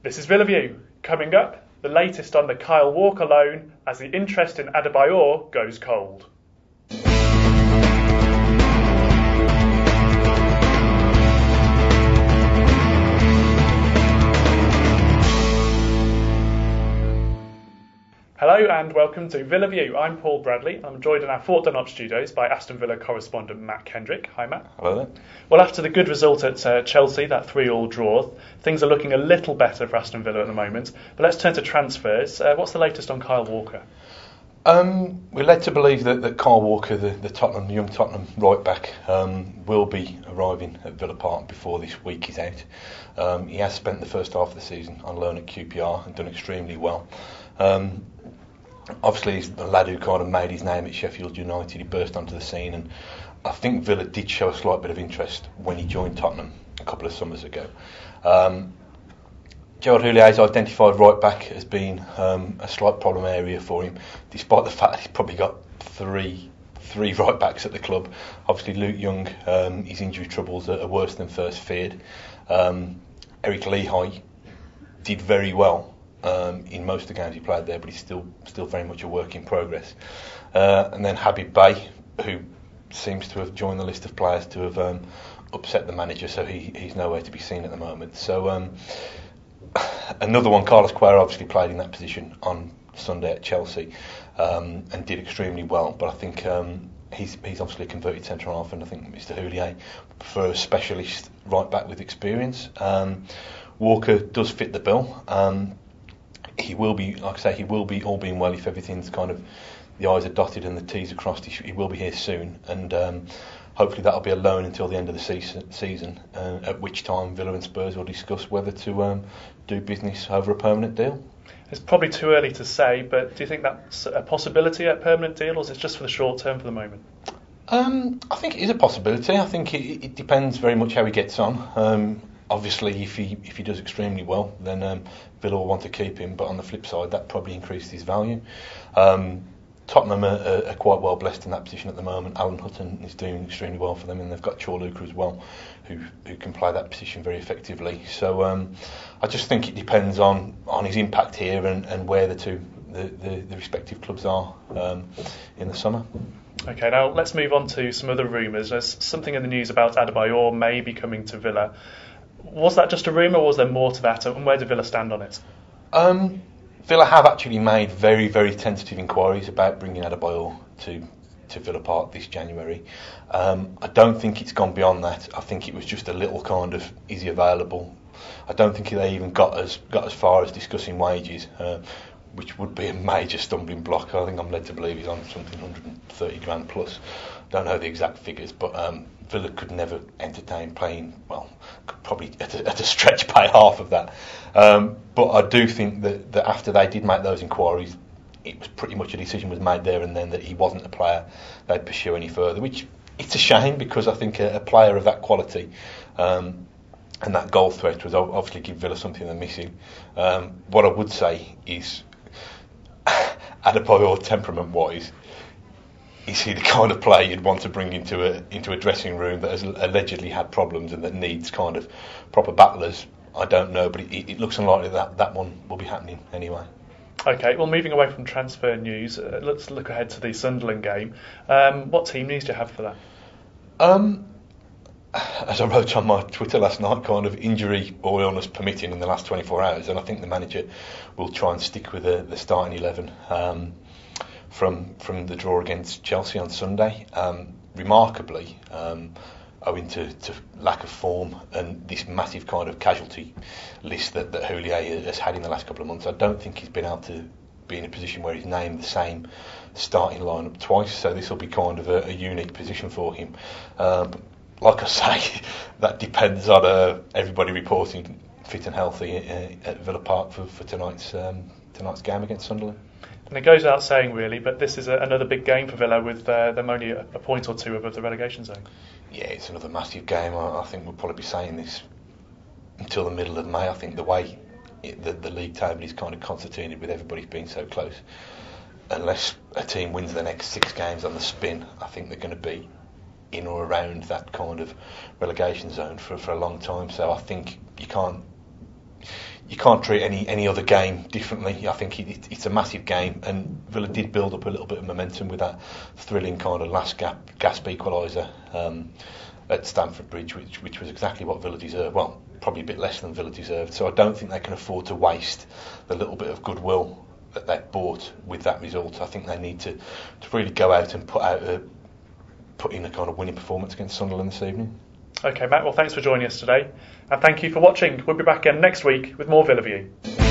This is Villa View. Coming up, the latest on the Kyle Walker loan as the interest in Adebayor goes cold. Hello and welcome to Villa View. I'm Paul Bradley. I'm joined in our Fort Dunlop studios by Aston Villa correspondent Matt Kendrick. Hi Matt. Hello there. Well, after the good result at Chelsea, that 3-3 draw, things are looking a little better for Aston Villa at the moment. But let's turn to transfers. What's the latest on Kyle Walker? We're led to believe that Kyle Walker, the young Tottenham right back, will be arriving at Villa Park before this week is out. He has spent the first half of the season on loan at QPR and done extremely well. Obviously, he's the lad who kind of made his name at Sheffield United. He burst onto the scene, and I think Villa did show a slight bit of interest when he joined Tottenham a couple of summers ago. Gerard Houllier identified right back as being a slight problem area for him, despite the fact that he's probably got three right backs at the club. Obviously, Luke Young, his injury troubles are worse than first feared. Eric Lehigh did very well in most of the games he played there, but he's still very much a work in progress. And then Habib Bey, who seems to have joined the list of players to have upset the manager, so he's nowhere to be seen at the moment. So another one, Carlos Queiroz, obviously played in that position on Sunday at Chelsea and did extremely well. But I think he's obviously a converted centre half, and I think Mr. Houllier prefers a specialist right back with experience. Walker does fit the bill. He will be, like I say, he will be, all being well, if everything's kind of, the I's are dotted and the T's are crossed, he will be here soon, and hopefully that'll be a loan until the end of the season, at which time Villa and Spurs will discuss whether to do business over a permanent deal. It's probably too early to say, but do you think that's a possibility at a permanent deal, or is it just for the short term for the moment? I think it is a possibility. I think it depends very much how he gets on. Obviously, if he does extremely well, then Villa will want to keep him. But on the flip side, that probably increases his value. Tottenham are quite well blessed in that position at the moment. Alan Hutton is doing extremely well for them, and they've got Chorluka as well, who can play that position very effectively. So I just think it depends on his impact here and where the respective clubs are in the summer. Okay, now let's move on to some other rumours. There's something in the news about Adebayor maybe coming to Villa. Was that just a rumour, or was there more to that, and where do Villa stand on it? Villa have actually made very, very tentative inquiries about bringing Adebayor to Villa Park this January. I don't think it's gone beyond that. I think it was just a little kind of, is he available? I don't think they even got as far as discussing wages, which would be a major stumbling block. I think I'm led to believe he's on something 130 grand plus. Don't know the exact figures, but Villa could never entertain paying, well, could probably at a stretch pay half of that. But I do think that after they did make those inquiries, it was pretty much a decision was made there and then that he wasn't a player they'd pursue any further, which it's a shame, because I think a player of that quality and that goal threat was obviously give Villa something they're missing. What I would say is, Adebayor temperament-wise, is he the kind of player you'd want to bring into a dressing room that has allegedly had problems and that needs kind of proper battlers? I don't know, but it looks unlikely that one will be happening anyway. Okay, well, moving away from transfer news, let's look ahead to the Sunderland game. What team news do you have for that? As I wrote on my Twitter last night, kind of injury or illness permitting in the last 24 hours, and I think the manager will try and stick with the starting 11 from the draw against Chelsea on Sunday. Remarkably, owing to lack of form and this massive kind of casualty list that Houllier has had in the last couple of months, I don't think he's been able to be in a position where he's named the same starting lineup twice, so this will be kind of a unique position for him. Like I say, that depends on everybody reporting fit and healthy at Villa Park for tonight's game against Sunderland. And it goes without saying, really, but this is another big game for Villa, with them only a point or two above the relegation zone. Yeah, it's another massive game. I think we'll probably be saying this until the middle of May. I think the way the league table is kind of constituted, with everybody being so close, unless a team wins the next 6 games on the spin, I think they're going to be in or around that kind of relegation zone for a long time. So I think you can't can't treat any other game differently. I think it's a massive game, and Villa did build up a little bit of momentum with that thrilling kind of last gasp equaliser at Stamford Bridge, which was exactly what Villa deserved. Well, probably a bit less than Villa deserved. So I don't think they can afford to waste the little bit of goodwill that they've bought with that result. I think they need to really go out and put in a kind of winning performance against Sunderland this evening. Okay, Matt, well, thanks for joining us today. And thank you for watching. We'll be back again next week with more Villa View.